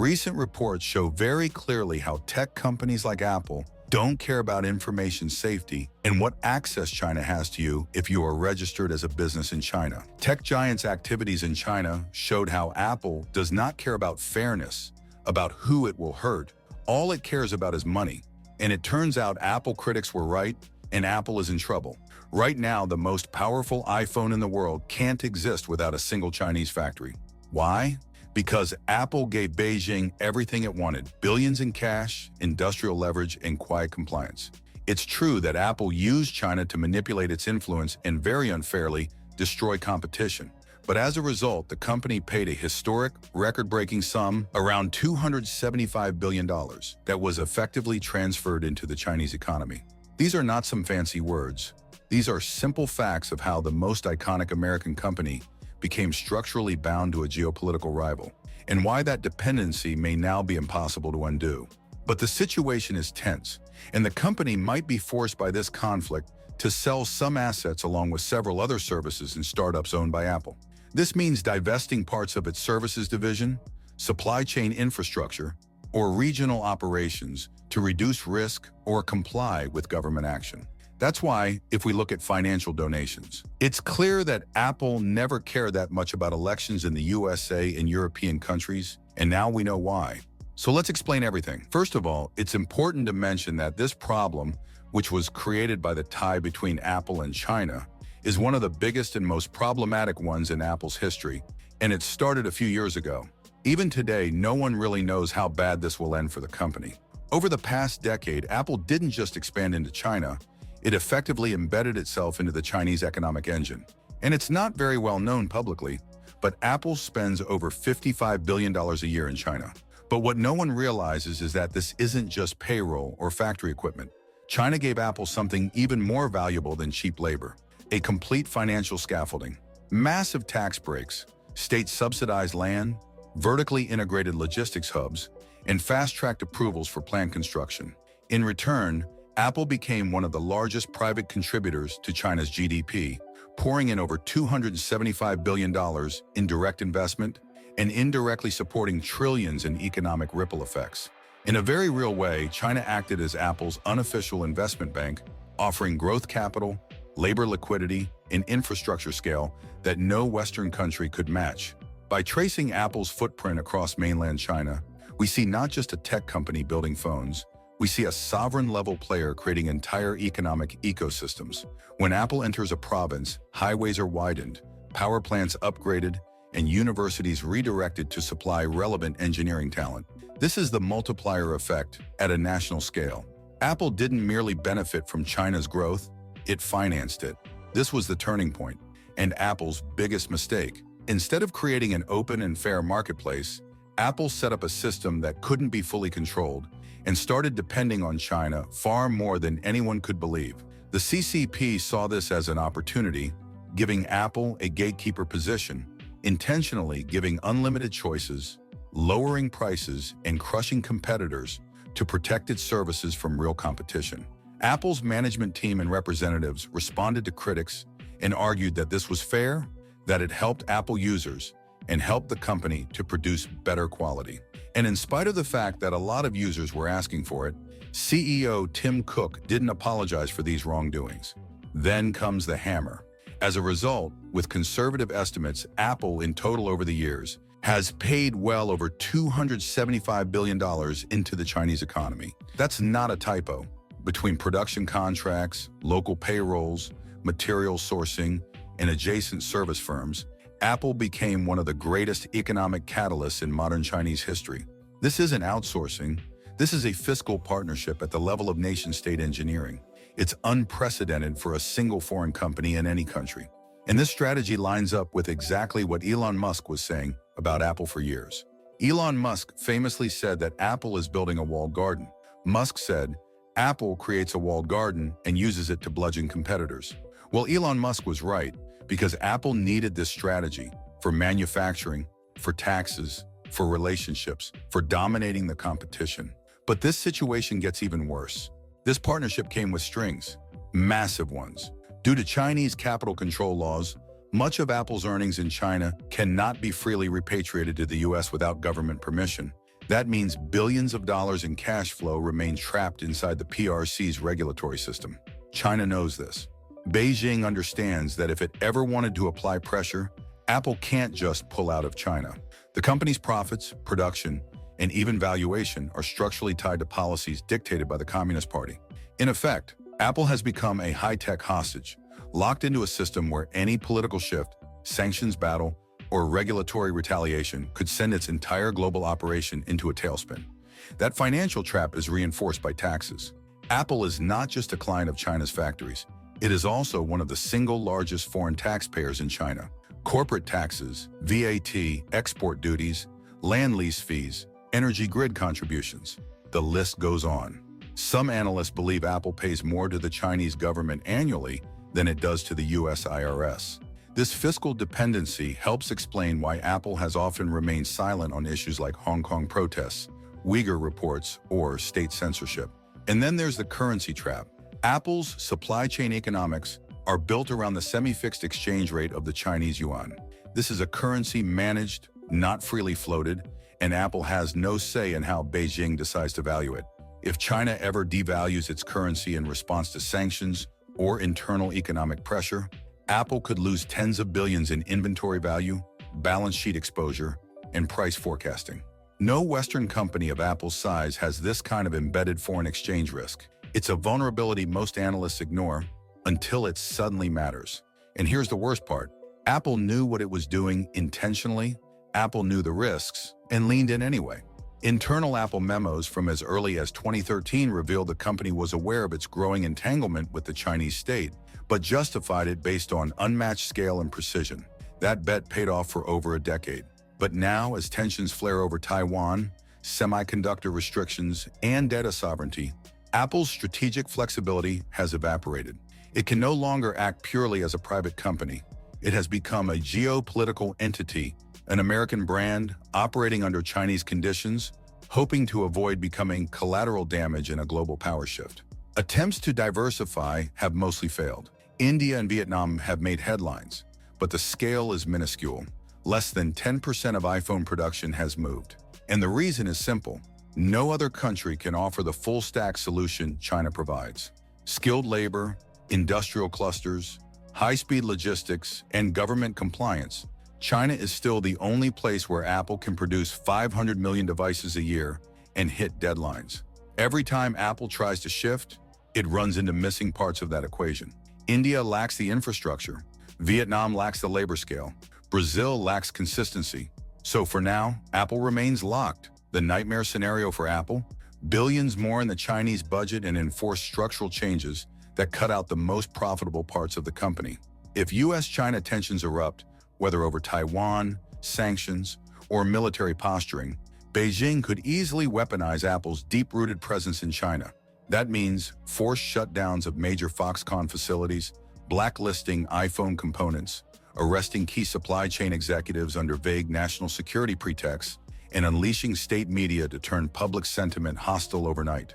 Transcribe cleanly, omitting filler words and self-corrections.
Recent reports show very clearly how tech companies like Apple don't care about information safety and what access China has to you if you are registered as a business in China. Tech giants' activities in China showed how Apple does not care about fairness, about who it will hurt. All it cares about is money. And it turns out Apple critics were right, and Apple is in trouble. Right now, the most powerful iPhone in the world can't exist without a single Chinese factory. Why? Because Apple gave Beijing everything it wanted: billions in cash, industrial leverage, and quiet compliance. It's true that Apple used China to manipulate its influence and very unfairly destroy competition. But as a result, the company paid a historic, record-breaking sum, around $275 billion, that was effectively transferred into the Chinese economy. These are not some fancy words. These are simple facts of how the most iconic American company became structurally bound to a geopolitical rival, and why that dependency may now be impossible to undo. But the situation is tense, and the company might be forced by this conflict to sell some assets along with several other services and startups owned by Apple. This means divesting parts of its services division, supply chain infrastructure, or regional operations to reduce risk or comply with government action. That's why, if we look at financial donations, it's clear that Apple never cared that much about elections in the USA and European countries, and now we know why. So let's explain everything. First of all, it's important to mention that this problem, which was created by the tie between Apple and China, is one of the biggest and most problematic ones in Apple's history, and it started a few years ago. Even today, no one really knows how bad this will end for the company. Over the past decade, Apple didn't just expand into China, it effectively embedded itself into the Chinese economic engine. And it's not very well known publicly, but Apple spends over $55 billion a year in China. But what no one realizes is that this isn't just payroll or factory equipment. China gave Apple something even more valuable than cheap labor: a complete financial scaffolding, massive tax breaks, state-subsidized land, vertically integrated logistics hubs, and fast-tracked approvals for plant construction. In return, Apple became one of the largest private contributors to China's GDP, pouring in over $275 billion in direct investment and indirectly supporting trillions in economic ripple effects. In a very real way, China acted as Apple's unofficial investment bank, offering growth capital, labor liquidity, and infrastructure scale that no Western country could match. By tracing Apple's footprint across mainland China, we see not just a tech company building phones, we see a sovereign-level player creating entire economic ecosystems. When Apple enters a province, highways are widened, power plants upgraded, and universities redirected to supply relevant engineering talent. This is the multiplier effect at a national scale. Apple didn't merely benefit from China's growth, it financed it. This was the turning point, and Apple's biggest mistake. Instead of creating an open and fair marketplace, Apple set up a system that couldn't be fully controlled and started depending on China far more than anyone could believe. The CCP saw this as an opportunity, giving Apple a gatekeeper position, intentionally giving unlimited choices, lowering prices, and crushing competitors to protect its services from real competition. Apple's management team and representatives responded to critics and argued that this was fair, that it helped Apple users, and helped the company to produce better quality. And in spite of the fact that a lot of users were asking for it, CEO Tim Cook didn't apologize for these wrongdoings. Then comes the hammer. As a result, with conservative estimates, Apple in total over the years has paid well over $275 billion into the Chinese economy. That's not a typo. Between production contracts, local payrolls, material sourcing, and adjacent service firms, Apple became one of the greatest economic catalysts in modern Chinese history. This isn't outsourcing. This is a fiscal partnership at the level of nation-state engineering. It's unprecedented for a single foreign company in any country. And this strategy lines up with exactly what Elon Musk was saying about Apple for years. Elon Musk famously said that Apple is building a walled garden. Musk said, Apple creates a walled garden and uses it to bludgeon competitors. Well, Elon Musk was right, because Apple needed this strategy for manufacturing, for taxes, for relationships, for dominating the competition. But this situation gets even worse. This partnership came with strings, massive ones. Due to Chinese capital control laws, much of Apple's earnings in China cannot be freely repatriated to the US without government permission. That means billions of dollars in cash flow remain trapped inside the PRC's regulatory system. China knows this. Beijing understands that if it ever wanted to apply pressure, Apple can't just pull out of China. The company's profits, production, and even valuation are structurally tied to policies dictated by the Communist Party. In effect, Apple has become a high-tech hostage, locked into a system where any political shift, sanctions battle, or regulatory retaliation could send its entire global operation into a tailspin. That financial trap is reinforced by taxes. Apple is not just a client of China's factories. It is also one of the single largest foreign taxpayers in China. Corporate taxes, VAT, export duties, land lease fees, energy grid contributions. The list goes on. Some analysts believe Apple pays more to the Chinese government annually than it does to the US IRS. This fiscal dependency helps explain why Apple has often remained silent on issues like Hong Kong protests, Uyghur reports, or state censorship. And then there's the currency trap. Apple's supply chain economics are built around the semi-fixed exchange rate of the Chinese yuan. This is a currency managed, not freely floated, and Apple has no say in how Beijing decides to value it. If China ever devalues its currency in response to sanctions or internal economic pressure, Apple could lose tens of billions in inventory value, balance sheet exposure, and price forecasting. No Western company of Apple's size has this kind of embedded foreign exchange risk. It's a vulnerability most analysts ignore until it suddenly matters. And here's the worst part. Apple knew what it was doing intentionally. Apple knew the risks and leaned in anyway. Internal Apple memos from as early as 2013 revealed the company was aware of its growing entanglement with the Chinese state, but justified it based on unmatched scale and precision. That bet paid off for over a decade. But now, as tensions flare over Taiwan, semiconductor restrictions, and data sovereignty, Apple's strategic flexibility has evaporated. It can no longer act purely as a private company. It has become a geopolitical entity, an American brand operating under Chinese conditions, hoping to avoid becoming collateral damage in a global power shift. Attempts to diversify have mostly failed. India and Vietnam have made headlines, but the scale is minuscule. Less than 10% of iPhone production has moved. And the reason is simple. No other country can offer the full-stack solution China provides. Skilled labor, industrial clusters, high-speed logistics, and government compliance. China is still the only place where Apple can produce 500 million devices a year and hit deadlines. Every time Apple tries to shift, it runs into missing parts of that equation. India lacks the infrastructure. Vietnam lacks the labor scale. Brazil lacks consistency. So for now, Apple remains locked. The nightmare scenario for Apple? Billions more in the Chinese budget and enforced structural changes that cut out the most profitable parts of the company. If US-China tensions erupt, whether over Taiwan, sanctions, or military posturing, Beijing could easily weaponize Apple's deep-rooted presence in China. That means forced shutdowns of major Foxconn facilities, blacklisting iPhone components, arresting key supply chain executives under vague national security pretexts, and unleashing state media to turn public sentiment hostile overnight.